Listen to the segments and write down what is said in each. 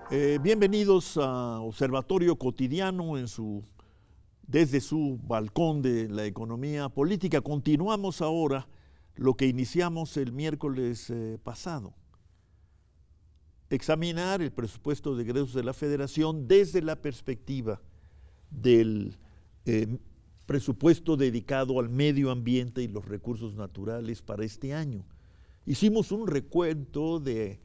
Bienvenidos a Observatorio Cotidiano desde su balcón de la economía política. Continuamos ahora lo que iniciamos el miércoles pasado. Examinar el presupuesto de egresos de la Federación desde la perspectiva del presupuesto dedicado al medio ambiente y los recursos naturales para este año. Hicimos un recuento de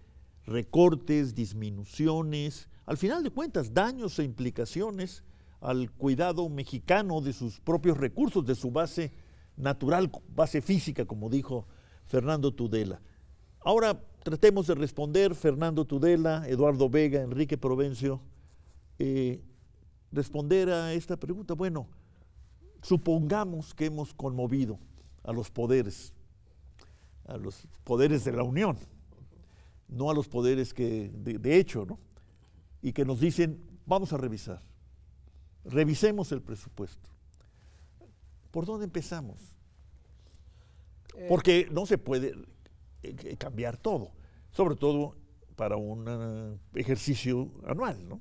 recortes, disminuciones, al final de cuentas daños e implicaciones al cuidado mexicano de sus propios recursos, de su base natural, base física, como dijo Fernando Tudela. Ahora tratemos de responder, Fernando Tudela, Eduardo Vega, Enrique Provencio, responder a esta pregunta. Bueno, supongamos que hemos conmovido a los poderes de la Unión, no a los poderes que de hecho, ¿no? Y que nos dicen, vamos a revisar, revisemos el presupuesto. ¿Por dónde empezamos? Porque no se puede cambiar todo, sobre todo para un ejercicio anual, ¿no?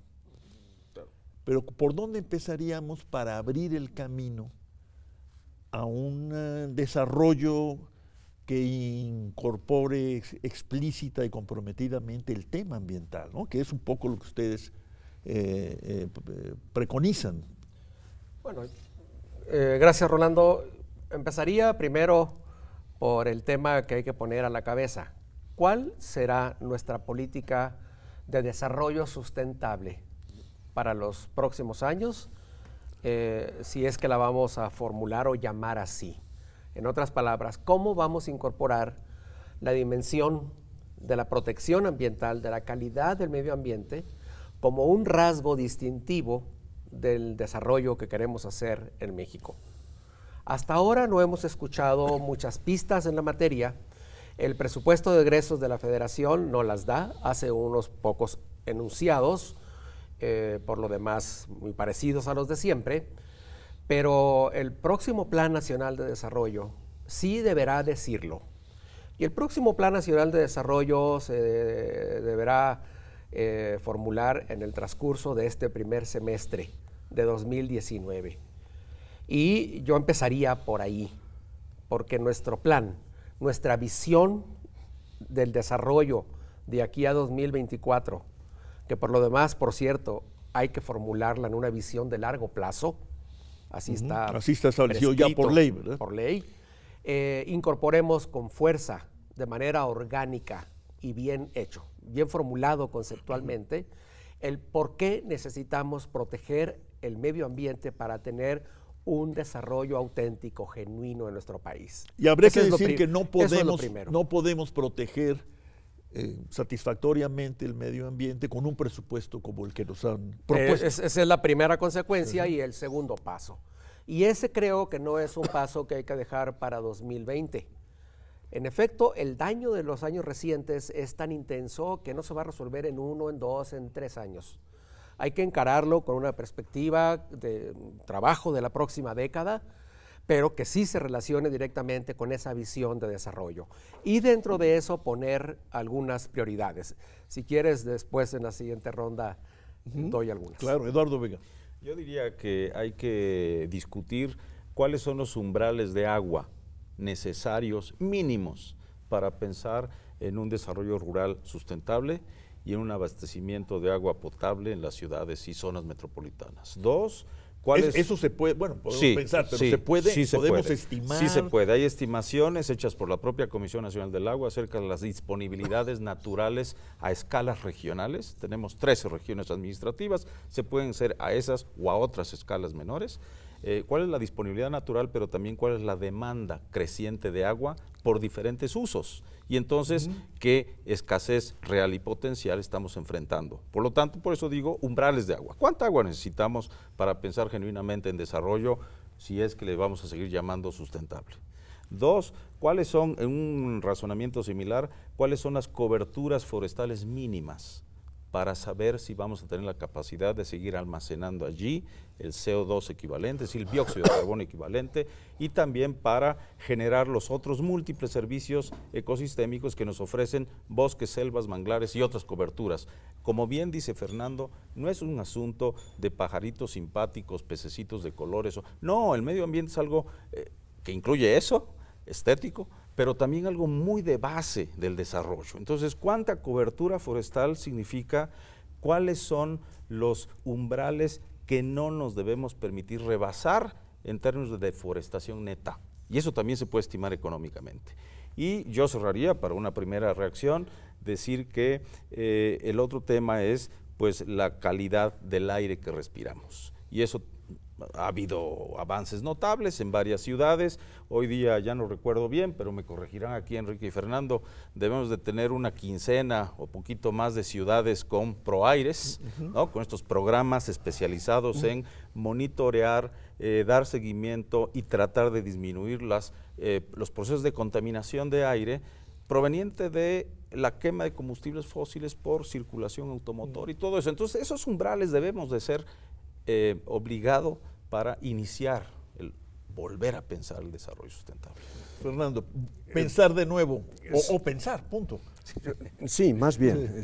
Pero ¿por dónde empezaríamos para abrir el camino a un desarrollo que incorpore explícita y comprometidamente el tema ambiental, ¿no? Que es un poco lo que ustedes preconizan? Bueno, gracias, Rolando. Empezaría primero por el tema que hay que poner a la cabeza. ¿Cuál será nuestra política de desarrollo sustentable para los próximos años? Si es que la vamos a formular o llamar así. En otras palabras, ¿cómo vamos a incorporar la dimensión de la protección ambiental, de la calidad del medio ambiente, como un rasgo distintivo del desarrollo que queremos hacer en México? Hasta ahora no hemos escuchado muchas pistas en la materia. El presupuesto de egresos de la Federación no las da, hace unos pocos enunciados, por lo demás muy parecidos a los de siempre, pero el próximo Plan Nacional de Desarrollo sí deberá decirlo. Y el próximo Plan Nacional de Desarrollo se deberá formular en el transcurso de este primer semestre de 2019. Y yo empezaría por ahí, porque nuestro plan, nuestra visión del desarrollo de aquí a 2024, que por lo demás, por cierto, hay que formularla en una visión de largo plazo, así está establecido ya por ley, ¿verdad? Por ley. Incorporemos con fuerza, de manera orgánica y bien hecho, bien formulado conceptualmente, el por qué necesitamos proteger el medio ambiente para tener un desarrollo auténtico, genuino en nuestro país. Y habría que decir que no podemos proteger satisfactoriamente el medio ambiente con un presupuesto como el que nos han propuesto. Esa es la primera consecuencia y el segundo paso. Y ese creo que no es un paso que hay que dejar para 2020. En efecto, el daño de los años recientes es tan intenso que no se va a resolver en 1, en 2, en 3 años. Hay que encararlo con una perspectiva de trabajo de la próxima década, pero que sí se relacione directamente con esa visión de desarrollo. Y dentro de eso poner algunas prioridades. Si quieres, después en la siguiente ronda doy algunas. Claro, Eduardo Vega. Yo diría que hay que discutir cuáles son los umbrales de agua necesarios, mínimos, para pensar en un desarrollo rural sustentable y en un abastecimiento de agua potable en las ciudades y zonas metropolitanas. Dos, eso se puede, bueno, podemos pensar, pero se puede, podemos estimar. Sí se puede, hay estimaciones hechas por la propia Comisión Nacional del Agua acerca de las disponibilidades naturales a escalas regionales. Tenemos 13 regiones administrativas, se pueden ser a esas o a otras escalas menores. ¿Cuál es la disponibilidad natural, pero también cuál es la demanda creciente de agua por diferentes usos? Y entonces, ¿qué escasez real y potencial estamos enfrentando? Por lo tanto, por eso digo, umbrales de agua. ¿Cuánta agua necesitamos para pensar genuinamente en desarrollo, si es que le vamos a seguir llamando sustentable? Dos, ¿cuáles son, en un razonamiento similar, cuáles son las coberturas forestales mínimas para saber si vamos a tener la capacidad de seguir almacenando allí el CO2 equivalente, es decir, el dióxido de carbono equivalente, y también para generar los otros múltiples servicios ecosistémicos que nos ofrecen bosques, selvas, manglares y otras coberturas. Como bien dice Fernando, no es un asunto de pajaritos simpáticos, pececitos de colores, no, el medio ambiente es algo que incluye eso, estético, pero también algo muy de base del desarrollo. Entonces, ¿cuánta cobertura forestal significa? ¿Cuáles son los umbrales que no nos debemos permitir rebasar en términos de deforestación neta? Y eso también se puede estimar económicamente. Y yo cerraría, para una primera reacción, decir que el otro tema es pues la calidad del aire que respiramos. Y eso ha habido avances notables en varias ciudades. Hoy día ya no recuerdo bien, pero me corregirán aquí Enrique y Fernando, debemos de tener una quincena o poquito más de ciudades con ProAires, ¿no? Con estos programas especializados en monitorear, dar seguimiento y tratar de disminuir los procesos de contaminación de aire proveniente de la quema de combustibles fósiles por circulación automotor y todo eso. Entonces, esos umbrales debemos de ser obligado para iniciar el volver a pensar el desarrollo sustentable. Fernando, pensar de nuevo, o pensar, punto. Sí, más bien.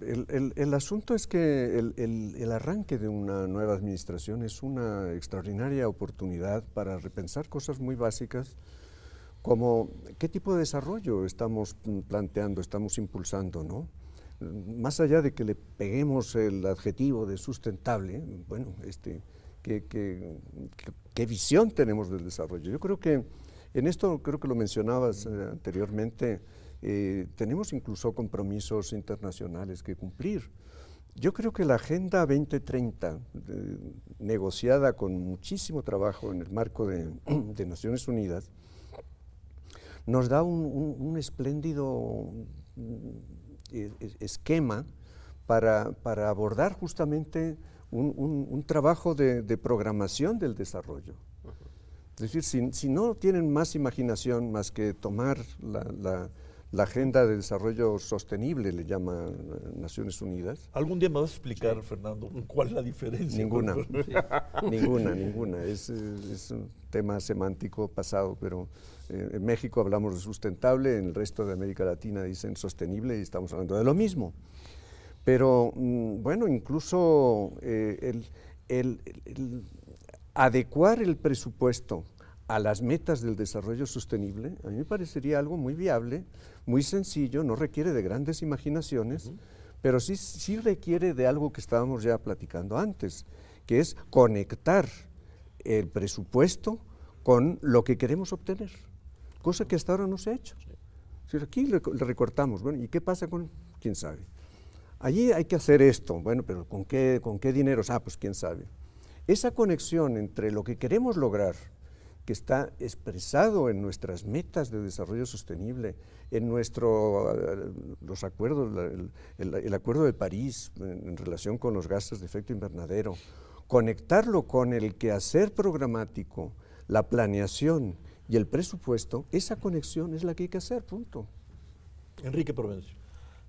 El asunto es que el arranque de una nueva administración es una extraordinaria oportunidad para repensar cosas muy básicas, como qué tipo de desarrollo estamos planteando, estamos impulsando, ¿no? Más allá de que le peguemos el adjetivo de sustentable, bueno, ¿qué visión tenemos del desarrollo? Yo creo que en esto, creo que lo mencionabas anteriormente, tenemos incluso compromisos internacionales que cumplir. Yo creo que la Agenda 2030, negociada con muchísimo trabajo en el marco de Naciones Unidas, nos da un espléndido esquema para abordar justamente un trabajo de programación del desarrollo. Es decir, si no tienen más imaginación más que tomar la Agenda de Desarrollo Sostenible, le llama Naciones Unidas. ¿Algún día me vas a explicar, Fernando, cuál es la diferencia? Ninguna, ninguna. Es un tema semántico pasado, pero en México hablamos de sustentable, en el resto de América Latina dicen sostenible y estamos hablando de lo mismo. Pero, bueno, incluso el adecuar el presupuesto a las metas del desarrollo sostenible, a mí me parecería algo muy viable, muy sencillo, no requiere de grandes imaginaciones, pero sí requiere de algo que estábamos ya platicando antes, que es conectar el presupuesto con lo que queremos obtener, cosa que hasta ahora no se ha hecho. Es decir, aquí le recortamos, bueno, ¿y qué pasa con quién sabe? Allí hay que hacer esto, bueno, pero ¿con qué dinero? Pues quién sabe. Esa conexión entre lo que queremos lograr, que está expresado en nuestras metas de desarrollo sostenible, en los acuerdos, el Acuerdo de París en relación con los gases de efecto invernadero, conectarlo con el quehacer programático, la planeación y el presupuesto, esa conexión es la que hay que hacer, punto. Enrique Provencio.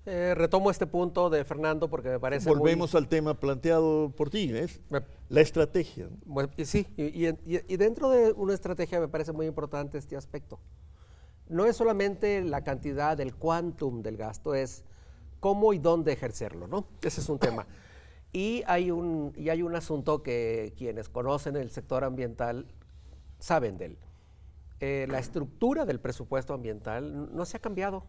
Retomo este punto de Fernando porque me parece Volvemos al tema planteado por ti, es la estrategia. Bueno, sí, y dentro de una estrategia me parece muy importante este aspecto. No es solamente la cantidad, el quantum del gasto, es cómo y dónde ejercerlo, ¿no? Ese es un tema. Y hay un asunto que quienes conocen el sector ambiental saben de él. La estructura del presupuesto ambiental no se ha cambiado,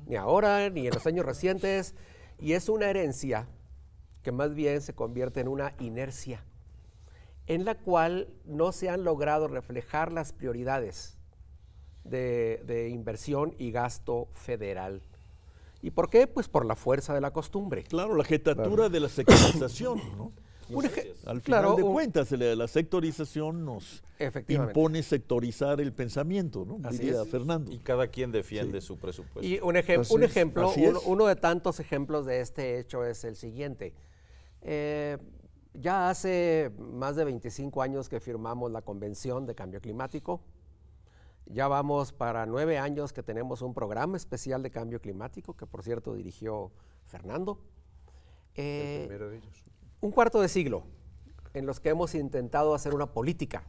ni ahora, ni en los años recientes, y es una herencia que más bien se convierte en una inercia, en la cual no se han logrado reflejar las prioridades de inversión y gasto federal. ¿Y por qué? Pues por la fuerza de la costumbre. Claro, la jetatura de la sectorización, ¿no? Al final de cuentas, la sectorización nos impone sectorizar el pensamiento, ¿no? Diría Fernando. Y cada quien defiende su presupuesto. Y un ejemplo, uno de tantos ejemplos de este hecho es el siguiente. Ya hace más de 25 años que firmamos la Convención de Cambio Climático Ya vamos para 9 años que tenemos un programa especial de cambio climático, que por cierto dirigió Fernando. El primero de ellos. Un cuarto de siglo en los que hemos intentado hacer una política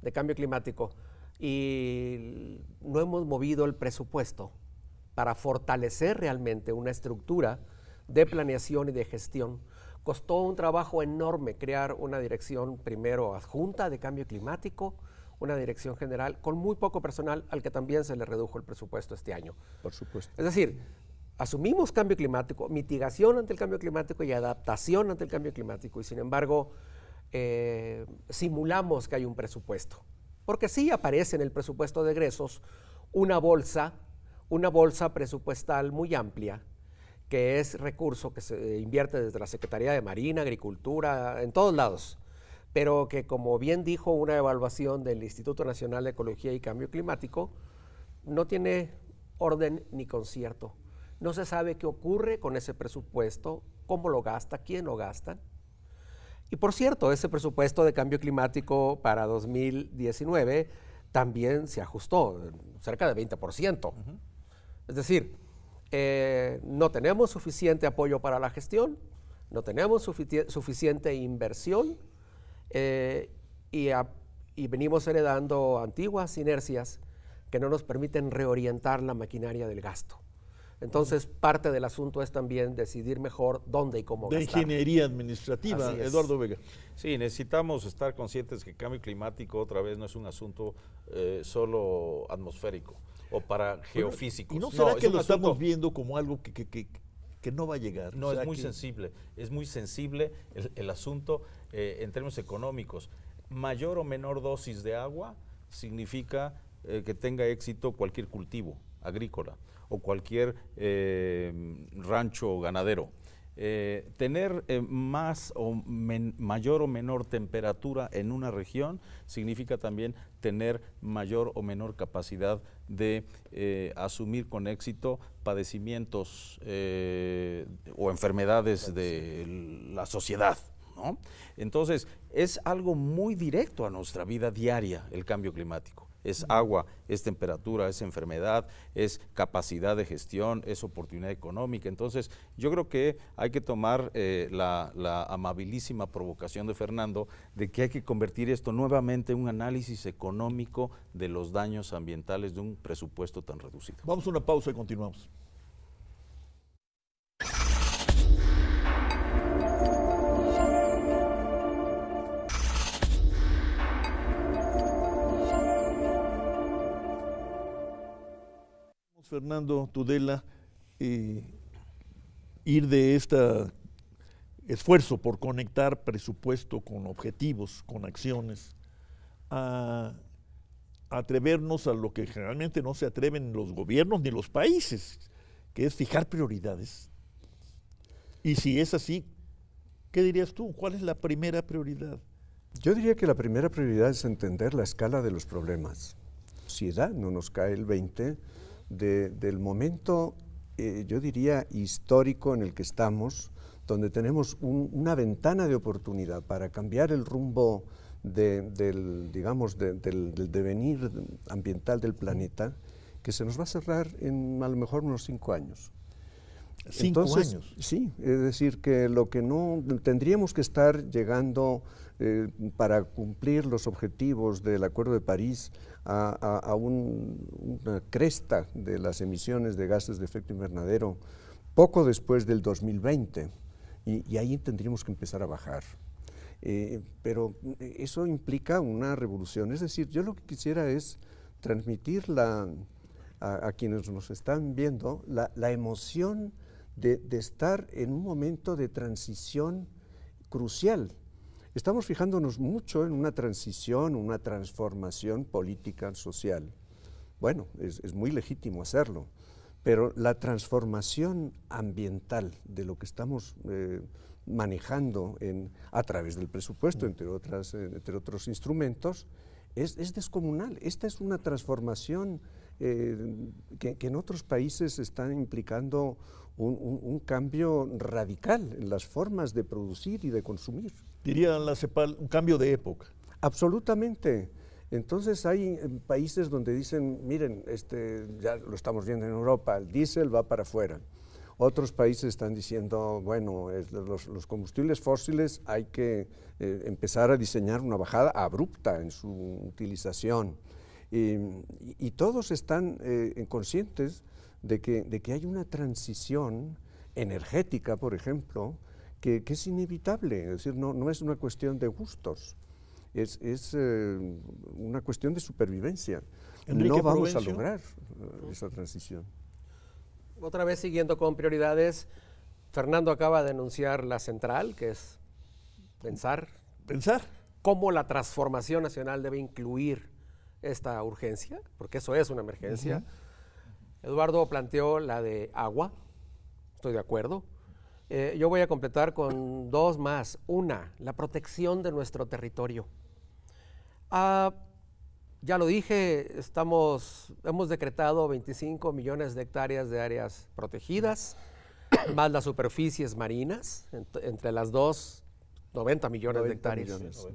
de cambio climático y no hemos movido el presupuesto para fortalecer realmente una estructura de planeación y de gestión. Costó un trabajo enorme crear una dirección primero adjunta de cambio climático, una dirección general con muy poco personal al que también se le redujo el presupuesto este año. Por supuesto. Es decir, asumimos cambio climático, mitigación ante el cambio climático y adaptación ante el cambio climático y sin embargo simulamos que hay un presupuesto. Porque sí aparece en el presupuesto de egresos una bolsa presupuestal muy amplia que es recurso que se invierte desde la Secretaría de Marina, Agricultura, en todos lados, pero que como bien dijo una evaluación del Instituto Nacional de Ecología y Cambio Climático, no tiene orden ni concierto. No se sabe qué ocurre con ese presupuesto, cómo lo gasta, quién lo gasta. Y por cierto, ese presupuesto de cambio climático para 2019 también se ajustó, cerca de 20%. Es decir, no tenemos suficiente apoyo para la gestión, no tenemos suficiente inversión y venimos heredando antiguas inercias que no nos permiten reorientar la maquinaria del gasto. Entonces, parte del asunto es también decidir mejor dónde y cómo gastar. De ingeniería administrativa, Eduardo Vega. Sí, necesitamos estar conscientes que el cambio climático otra vez no es un asunto solo atmosférico o para geofísicos. ¿Y no será que lo estamos asunto viendo como algo que no va a llegar? No, o sea, es muy sensible el asunto en términos económicos. Mayor o menor dosis de agua significa que tenga éxito cualquier cultivo agrícola o cualquier rancho ganadero. Tener mayor o menor temperatura en una región significa también tener mayor o menor capacidad de asumir con éxito padecimientos o enfermedades de la sociedad, ¿no? Entonces, es algo muy directo a nuestra vida diaria el cambio climático. Es agua, es temperatura, es enfermedad, es capacidad de gestión, es oportunidad económica. Entonces, yo creo que hay que tomar la amabilísima provocación de Fernando de que hay que convertir esto nuevamente en un análisis económico de los daños ambientales de un presupuesto tan reducido. Vamos a una pausa y continuamos. Fernando Tudela, ir de este esfuerzo por conectar presupuesto con objetivos, con acciones, a atrevernos a lo que generalmente no se atreven los gobiernos ni los países, que es fijar prioridades. Y si es así, ¿qué dirías tú? ¿Cuál es la primera prioridad? Yo diría que la primera prioridad es entender la escala de los problemas. Si no nos cae el 20 del momento, yo diría, histórico en el que estamos, donde tenemos una ventana de oportunidad para cambiar el rumbo del devenir ambiental del planeta, que se nos va a cerrar en a lo mejor unos 5 años. 5 años. Sí, es decir, que lo que no tendríamos que estar llegando para cumplir los objetivos del Acuerdo de París a una cresta de las emisiones de gases de efecto invernadero poco después del 2020 y ahí tendríamos que empezar a bajar. Pero eso implica una revolución, es decir, yo lo que quisiera es transmitir a quienes nos están viendo la emoción de estar en un momento de transición crucial. Estamos fijándonos mucho en una transición, una transformación política, social. Bueno, es muy legítimo hacerlo, pero la transformación ambiental de lo que estamos manejando a través del presupuesto, entre otros instrumentos, es descomunal. Esta es una transformación que en otros países están implicando un cambio radical en las formas de producir y de consumir. Diría la CEPAL, un cambio de época. Absolutamente. Entonces hay países donde dicen, miren, ya lo estamos viendo en Europa, el diésel va para afuera. Otros países están diciendo, bueno, los combustibles fósiles hay que empezar a diseñar una bajada abrupta en su utilización. Y todos están conscientes de que hay una transición energética, por ejemplo, que es inevitable. Es decir, no es una cuestión de gustos, es una cuestión de supervivencia. Enrique No vamos Provencio. a lograr esa transición. Otra vez siguiendo con prioridades, Fernando acaba de anunciar la central, que es pensar cómo la transformación nacional debe incluir esta urgencia, porque eso es una emergencia. Eduardo planteó la de agua, estoy de acuerdo. Yo voy a completar con dos más. Una, la protección de nuestro territorio. Ya lo dije, hemos decretado 25 millones de hectáreas de áreas protegidas, más las superficies marinas, entre las dos, 90 millones de hectáreas. Millones.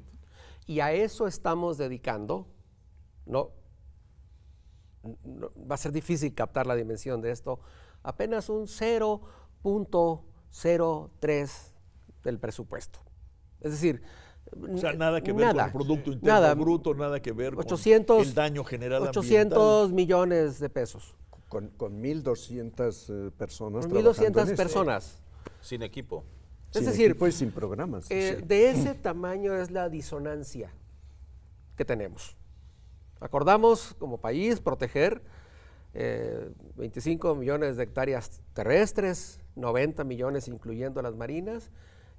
Y a eso estamos dedicando, no, va a ser difícil captar la dimensión de esto, apenas un 0.03 del presupuesto. Es decir, O sea, nada que ver con el Producto Interno nada. Bruto, nada que ver 800, con el daño general 800 millones de pesos. Con 1.200 personas. Con trabajando 1.200 en esto. personas. Sin equipo. Es Sin decir, equipo y sin programas. de ese tamaño es la disonancia que tenemos. Acordamos como país proteger 25 millones de hectáreas terrestres, 90 millones incluyendo las marinas,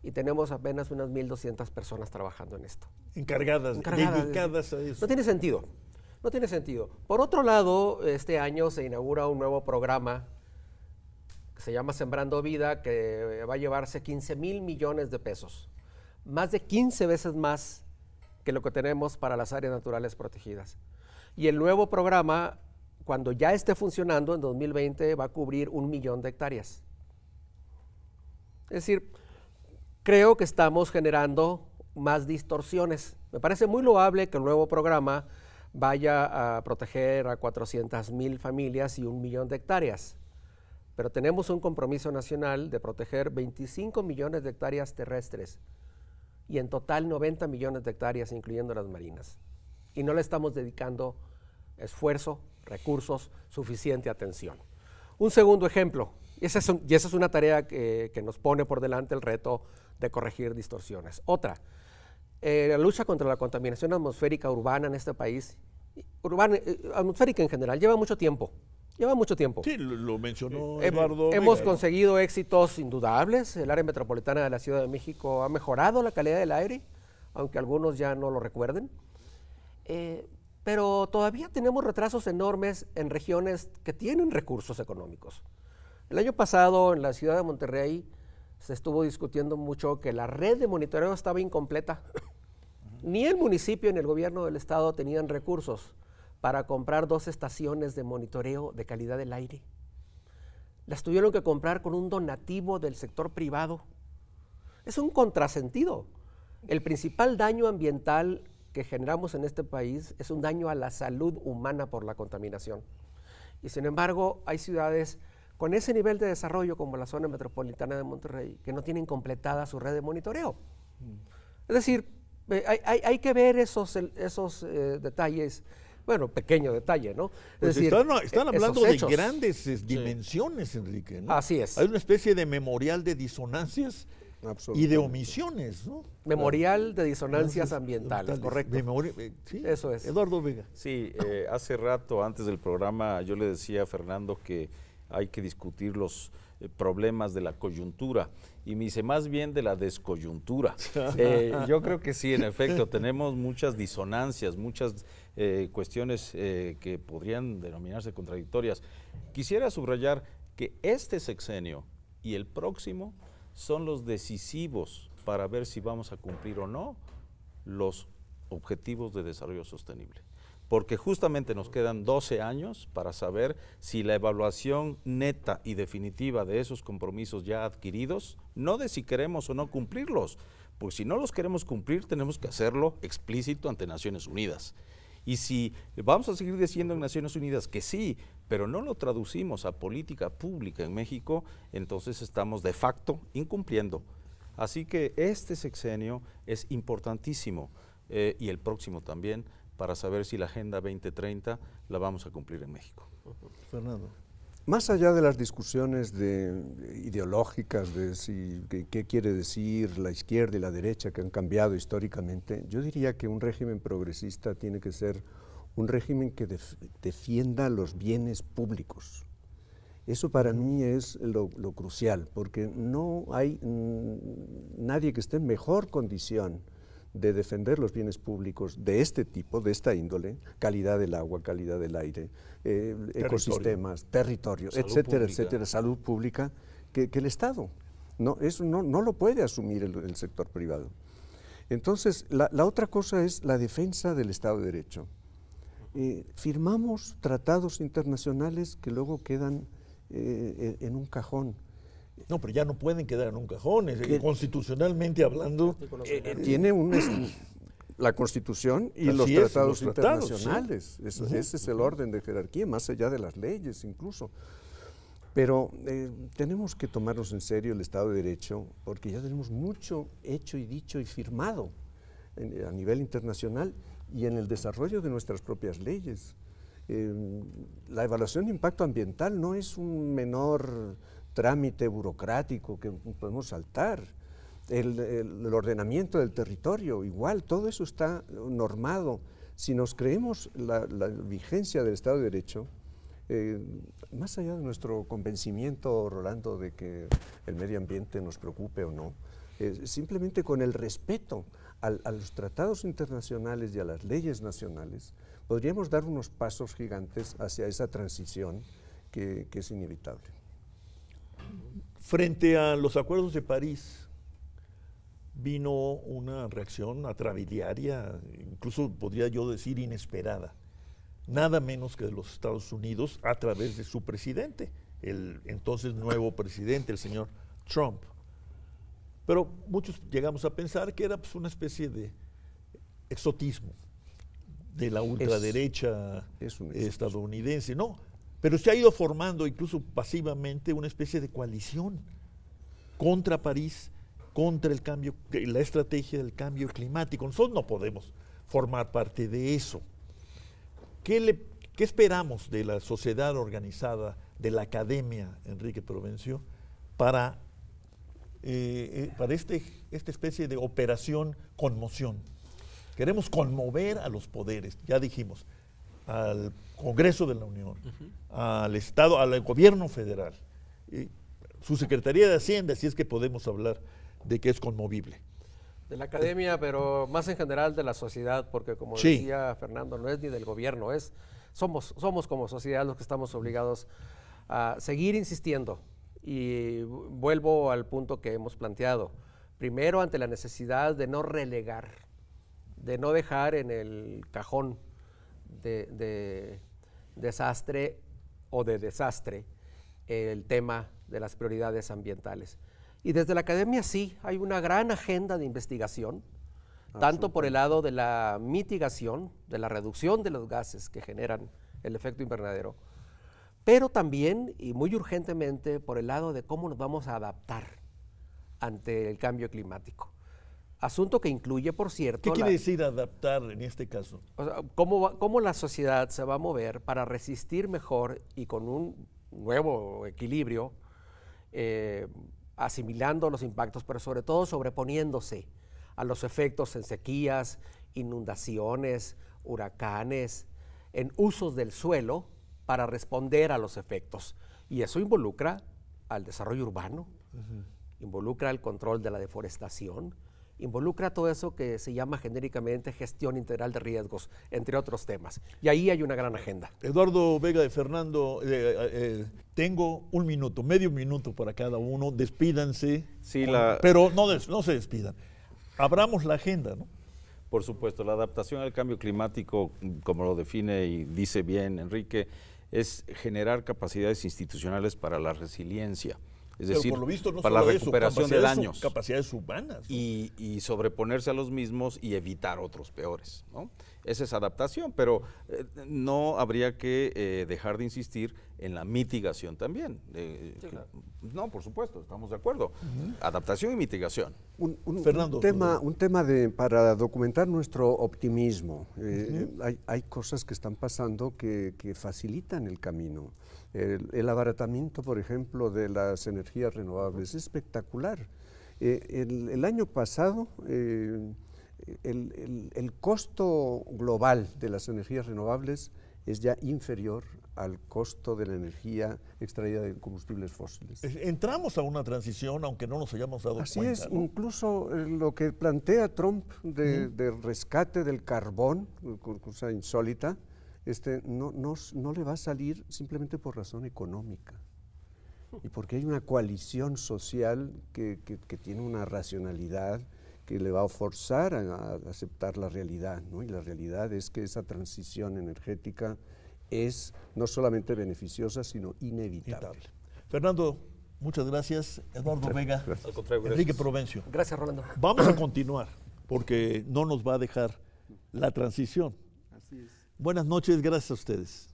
y tenemos apenas unas 1.200 personas trabajando en esto. encargadas, dedicadas a eso. No tiene sentido, no tiene sentido. Por otro lado, este año se inaugura un nuevo programa que se llama Sembrando Vida, que va a llevarse 15,000 millones de pesos, más de 15 veces más que lo que tenemos para las áreas naturales protegidas. Y el nuevo programa, cuando ya esté funcionando en 2020, va a cubrir 1 millón de hectáreas. Es decir, creo que estamos generando más distorsiones. Me parece muy loable que el nuevo programa vaya a proteger a 400,000 familias y 1 millón de hectáreas. Pero tenemos un compromiso nacional de proteger 25 millones de hectáreas terrestres y en total 90 millones de hectáreas, incluyendo las marinas. Y no le estamos dedicando esfuerzo, recursos, suficiente atención. Un segundo ejemplo, y esa es una tarea que nos pone por delante el reto de corregir distorsiones. Otra, la lucha contra la contaminación atmosférica urbana en este país, atmosférica en general, lleva mucho tiempo. Sí, lo mencionó Eduardo. Hemos Vega. conseguido éxitos indudables. El área metropolitana de la Ciudad de México ha mejorado la calidad del aire, aunque algunos ya no lo recuerden. Pero todavía tenemos retrasos enormes en regiones que tienen recursos económicos. El año pasado en la ciudad de Monterrey se estuvo discutiendo mucho que la red de monitoreo estaba incompleta. Ni el municipio ni el gobierno del estado tenían recursos para comprar 2 estaciones de monitoreo de calidad del aire. Las tuvieron que comprar con un donativo del sector privado. Es un contrasentido. El principal daño ambiental que generamos en este país es un daño a la salud humana por la contaminación. Y sin embargo, hay ciudades con ese nivel de desarrollo como la zona metropolitana de Monterrey que no tienen completada su red de monitoreo. Es decir, hay que ver esos detalles. Bueno, pequeño detalle, ¿no? Pues es decir, están hablando esos de hechos. grandes dimensiones, Enrique, ¿no? Así es. Hay una especie de memorial de disonancias y de omisiones, ¿no? Memorial de disonancias ambientales, correcto. Sí, Eso es. Eduardo Vega. Sí, hace rato, antes del programa, yo le decía a Fernando que hay que discutir los problemas de la coyuntura y me dice más bien de la descoyuntura. Yo creo que sí, en efecto, tenemos muchas disonancias, muchas cuestiones que podrían denominarse contradictorias. Quisiera subrayar que este sexenio y el próximo son los decisivos para ver si vamos a cumplir o no los objetivos de desarrollo sostenible. Porque justamente nos quedan 12 años para saber si la evaluación neta y definitiva de esos compromisos ya adquiridos, no de si queremos o no cumplirlos, porque si no los queremos cumplir tenemos que hacerlo explícito ante Naciones Unidas. Y si vamos a seguir diciendo en Naciones Unidas que sí, pero no lo traducimos a política pública en México, entonces estamos de facto incumpliendo. Así que este sexenio es importantísimo y el próximo también para saber si la Agenda 2030 la vamos a cumplir en México. Fernando. Más allá de las discusiones ideológicas de qué quiere decir la izquierda y la derecha que han cambiado históricamente, yo diría que un régimen progresista tiene que ser un régimen que defienda los bienes públicos. Eso para mí es lo crucial, porque no hay nadie que esté en mejor condición de defender los bienes públicos de este tipo, de esta índole, calidad del agua, calidad del aire, ecosistemas, territorios, etcétera, etcétera, salud pública, que el Estado. No, eso no lo puede asumir el sector privado. Entonces, la otra cosa es la defensa del Estado de Derecho. Firmamos tratados internacionales que luego quedan en un cajón. No, pero ya no pueden quedar en un cajón, constitucionalmente hablando. Tiene la Constitución y los tratados internacionales. Sí. Ese es el orden de jerarquía, más allá de las leyes incluso. Pero tenemos que tomarnos en serio el Estado de Derecho, porque ya tenemos mucho hecho y dicho y firmado a nivel internacional y en el desarrollo de nuestras propias leyes. La evaluación de impacto ambiental no es un menor trámite burocrático que podemos saltar. El ordenamiento del territorio, igual, todo eso está normado. Si nos creemos la vigencia del Estado de Derecho, más allá de nuestro convencimiento, Rolando, de que el medio ambiente nos preocupe o no, simplemente con el respeto a los tratados internacionales y a las leyes nacionales, podríamos dar unos pasos gigantes hacia esa transición que es inevitable. Frente a los acuerdos de París, vino una reacción atrabiliaria, incluso podría yo decir inesperada, nada menos que de los Estados Unidos a través de su presidente, el entonces nuevo presidente, el señor Trump. Pero muchos llegamos a pensar que era pues, una especie de exotismo de la ultraderecha estadounidense, no, pero se ha ido formando incluso pasivamente una especie de coalición contra París, contra el cambio, la estrategia del cambio climático. Nosotros no podemos formar parte de eso. ¿Qué esperamos de la sociedad organizada, de la academia, Enrique Provencio, para esta especie de operación conmoción? Queremos conmover a los poderes, ya dijimos, al Congreso de la Unión, al Estado, al gobierno federal, su Secretaría de Hacienda, si es que podemos hablar de que es conmovible. De la academia, pero más en general de la sociedad, porque como decía Fernando, no es ni del gobierno, somos como sociedad los que estamos obligados a seguir insistiendo. Y vuelvo al punto que hemos planteado. Primero, ante la necesidad de no relegar, de no dejar en el cajón de desastre o de desastre el tema de las prioridades ambientales. Y desde la academia sí, hay una gran agenda de investigación, tanto por el lado de la mitigación, de la reducción de los gases que generan el efecto invernadero, pero también, y muy urgentemente, por el lado de cómo nos vamos a adaptar ante el cambio climático. Asunto que incluye, por cierto... ¿Qué quiere decir adaptar en este caso? O sea, ¿cómo la sociedad se va a mover para resistir mejor y con un nuevo equilibrio, asimilando los impactos, pero sobre todo sobreponiéndose a los efectos en sequías, inundaciones, huracanes, en usos del suelo para responder a los efectos? Y eso involucra al desarrollo urbano, involucra el control de la deforestación, involucra todo eso que se llama genéricamente gestión integral de riesgos, entre otros temas. Y ahí hay una gran agenda. Eduardo Vega de Fernando, tengo un minuto, medio minuto para cada uno, despídanse, Sí, pero no se despidan. Abramos la agenda, ¿no? Por supuesto, la adaptación al cambio climático, como lo define y dice bien Enrique, es generar capacidades institucionales para la resiliencia. Es decir, por lo visto, no para la solo recuperación de daños. Capacidades humanas, ¿no? Y sobreponerse a los mismos y evitar otros peores, ¿no? esa es adaptación, pero no habría que dejar de insistir en la mitigación también. No, por supuesto, estamos de acuerdo. Adaptación y mitigación. Fernando. Un tema para documentar nuestro optimismo. Hay cosas que están pasando que facilitan el camino. El abaratamiento, por ejemplo, de las energías renovables es espectacular. El año pasado, el costo global de las energías renovables es ya inferior al costo de la energía extraída de combustibles fósiles. Entramos a una transición, aunque no nos hayamos dado Así cuenta. es, ¿no? Incluso lo que plantea Trump de rescate del carbón, cosa insólita, no le va a salir simplemente por razón económica. Y porque hay una coalición social que tiene una racionalidad que le va a forzar a aceptar la realidad, ¿no? Y la realidad es que esa transición energética es no solamente beneficiosa, sino inevitable. Fernando, muchas gracias. Eduardo Vega, Al contrario, Enrique gracias. Provencio. Gracias, Rolando. Vamos a continuar, porque no nos va a dejar la transición. Así es. Buenas noches, gracias a ustedes.